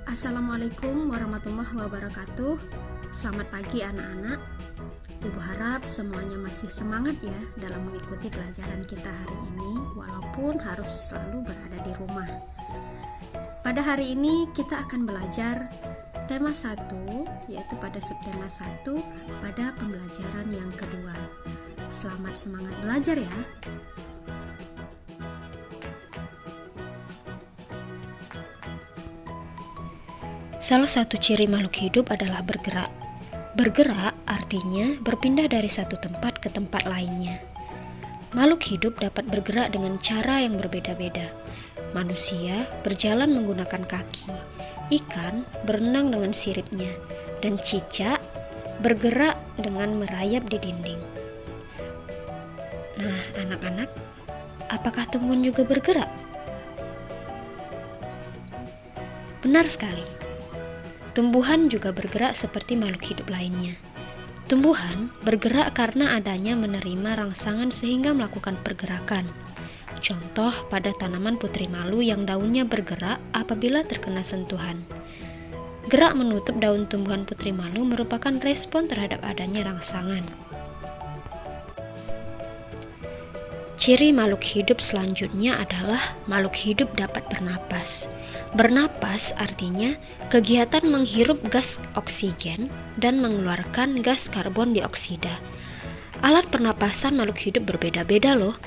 Assalamualaikum warahmatullahi wabarakatuh. Selamat pagi anak-anak. Ibu harap semuanya masih semangat ya dalam mengikuti pelajaran kita hari ini, walaupun harus selalu berada di rumah. Pada hari ini kita akan belajar tema 1, yaitu pada subtema 1 pada pembelajaran yang kedua. Selamat semangat belajar ya. Salah satu ciri makhluk hidup adalah bergerak. Bergerak artinya berpindah dari satu tempat ke tempat lainnya. Makhluk hidup dapat bergerak dengan cara yang berbeda-beda. Manusia berjalan menggunakan kaki, ikan berenang dengan siripnya, dan cicak bergerak dengan merayap di dinding. Nah, anak-anak, apakah tumbuhan juga bergerak? Benar sekali. Tumbuhan juga bergerak seperti makhluk hidup lainnya. Tumbuhan bergerak karena adanya menerima rangsangan sehingga melakukan pergerakan. Contoh pada tanaman putri malu yang daunnya bergerak apabila terkena sentuhan. Gerak menutup daun tumbuhan putri malu merupakan respon terhadap adanya rangsangan. Ciri makhluk hidup selanjutnya adalah makhluk hidup dapat bernapas. Bernapas artinya kegiatan menghirup gas oksigen dan mengeluarkan gas karbon dioksida. Alat pernapasan makhluk hidup berbeda-beda loh.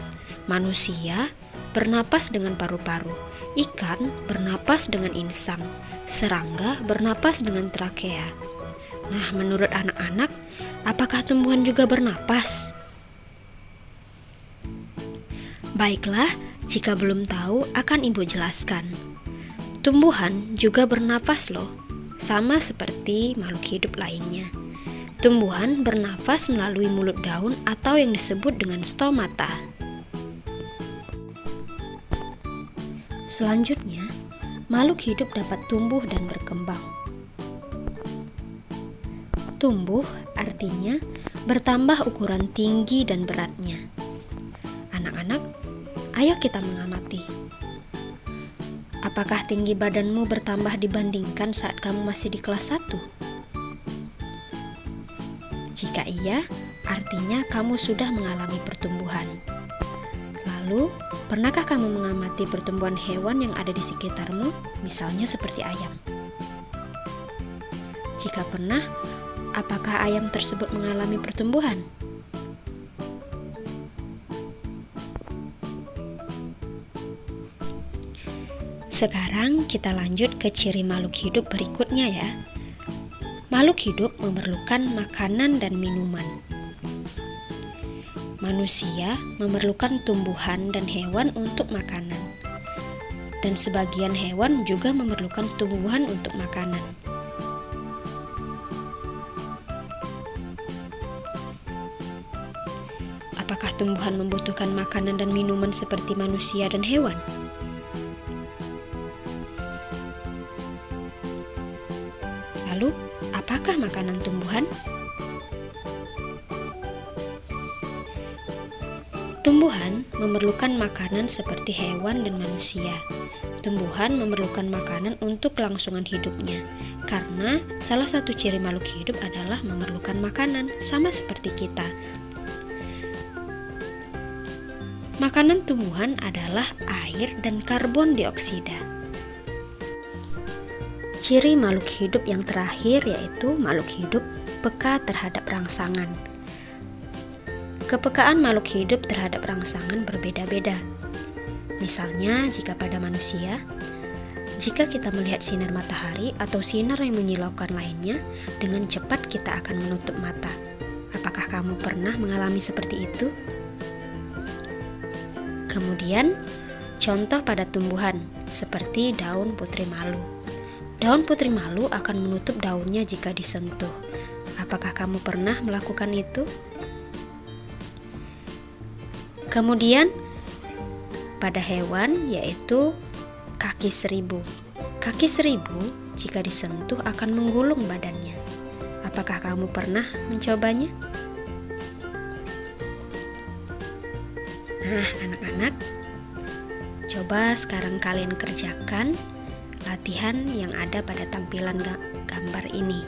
Manusia bernapas dengan paru-paru, ikan bernapas dengan insang, serangga bernapas dengan trakea. Nah, menurut anak-anak, apakah tumbuhan juga bernapas? Baiklah, jika belum tahu akan Ibu jelaskan. Tumbuhan juga bernafas loh, sama seperti makhluk hidup lainnya. Tumbuhan bernafas melalui mulut daun atau yang disebut dengan stomata. Selanjutnya, makhluk hidup dapat tumbuh dan berkembang. Tumbuh artinya bertambah ukuran tinggi dan beratnya. Anak-anak, ayo kita mengamati. Apakah tinggi badanmu bertambah dibandingkan saat kamu masih di kelas 1? Jika iya, artinya kamu sudah mengalami pertumbuhan. Lalu, pernahkah kamu mengamati pertumbuhan hewan yang ada di sekitarmu, misalnya seperti ayam? Jika pernah, apakah ayam tersebut mengalami pertumbuhan? Sekarang kita lanjut ke ciri makhluk hidup berikutnya ya. Makhluk hidup memerlukan makanan dan minuman. Manusia memerlukan tumbuhan dan hewan untuk makanan. Dan sebagian hewan juga memerlukan tumbuhan untuk makanan. Apakah tumbuhan membutuhkan makanan dan minuman seperti manusia dan hewan? Lalu, apakah makanan tumbuhan? Tumbuhan memerlukan makanan seperti hewan dan manusia. Tumbuhan memerlukan makanan untuk kelangsungan hidupnya, karena salah satu ciri makhluk hidup adalah memerlukan makanan, sama seperti kita. Makanan tumbuhan adalah air dan karbon dioksida. Ciri makhluk hidup yang terakhir yaitu makhluk hidup peka terhadap rangsangan. Kepekaan makhluk hidup terhadap rangsangan berbeda-beda. Misalnya, jika pada manusia, jika kita melihat sinar matahari atau sinar yang menyilaukan lainnya, dengan cepat kita akan menutup mata. Apakah kamu pernah mengalami seperti itu? Kemudian, contoh pada tumbuhan, seperti daun putri malu. Daun putri malu akan menutup daunnya jika disentuh. Apakah kamu pernah melakukan itu? Kemudian, pada hewan yaitu kaki seribu. Kaki seribu jika disentuh akan menggulung badannya. Apakah kamu pernah mencobanya? Nah, anak-anak, coba sekarang kalian kerjakan. latihan yang ada pada tampilan gambar ini.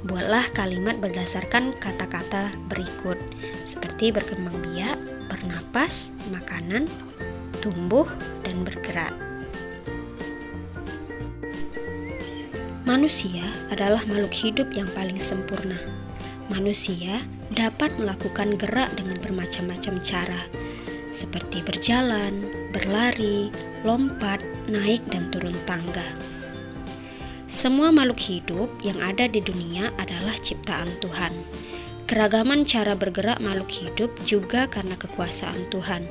Buatlah kalimat berdasarkan kata-kata berikut, seperti berkembang biak, bernapas, makanan, tumbuh, dan bergerak. Manusia adalah makhluk hidup yang paling sempurna. Manusia dapat melakukan gerak dengan bermacam-macam cara, seperti berjalan, berlari, lompat, naik dan turun tangga. Semua makhluk hidup yang ada di dunia adalah ciptaan Tuhan. Keragaman cara bergerak makhluk hidup juga karena kekuasaan Tuhan.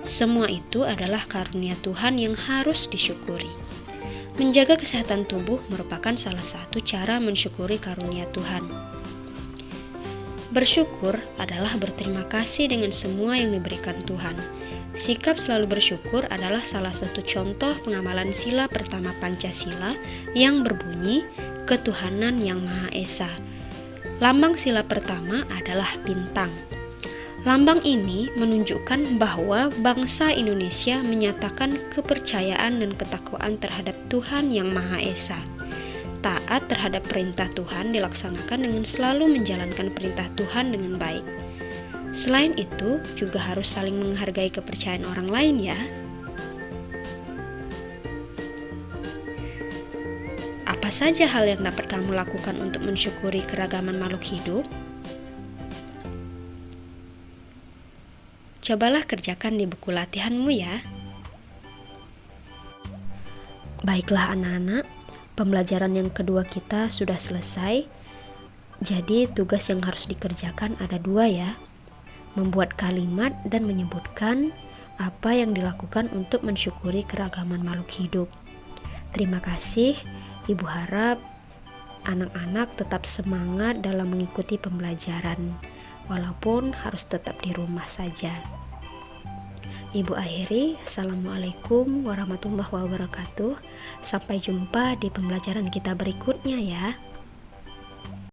Semua itu adalah karunia Tuhan yang harus disyukuri. Menjaga kesehatan tubuh merupakan salah satu cara mensyukuri karunia Tuhan. Bersyukur adalah berterima kasih dengan semua yang diberikan Tuhan. Sikap selalu bersyukur adalah salah satu contoh pengamalan sila pertama Pancasila yang berbunyi Ketuhanan Yang Maha Esa. Lambang sila pertama adalah bintang. Lambang ini menunjukkan bahwa bangsa Indonesia menyatakan kepercayaan dan ketakwaan terhadap Tuhan Yang Maha Esa. Taat terhadap perintah Tuhan dilaksanakan dengan selalu menjalankan perintah Tuhan dengan baik. Selain itu, juga harus saling menghargai kepercayaan orang lain ya. Apa saja hal yang dapat kamu lakukan untuk mensyukuri keragaman makhluk hidup? Cobalah kerjakan di buku latihanmu ya. Baiklah anak-anak, pembelajaran yang kedua kita sudah selesai. Jadi tugas yang harus dikerjakan ada 2 ya. Membuat kalimat dan menyebutkan apa yang dilakukan untuk mensyukuri keragaman makhluk hidup. Terima kasih. Ibu harap anak-anak tetap semangat dalam mengikuti pembelajaran, walaupun harus tetap di rumah saja. Ibu akhiri, Assalamualaikum warahmatullahi wabarakatuh. Sampai jumpa di pembelajaran kita berikutnya ya.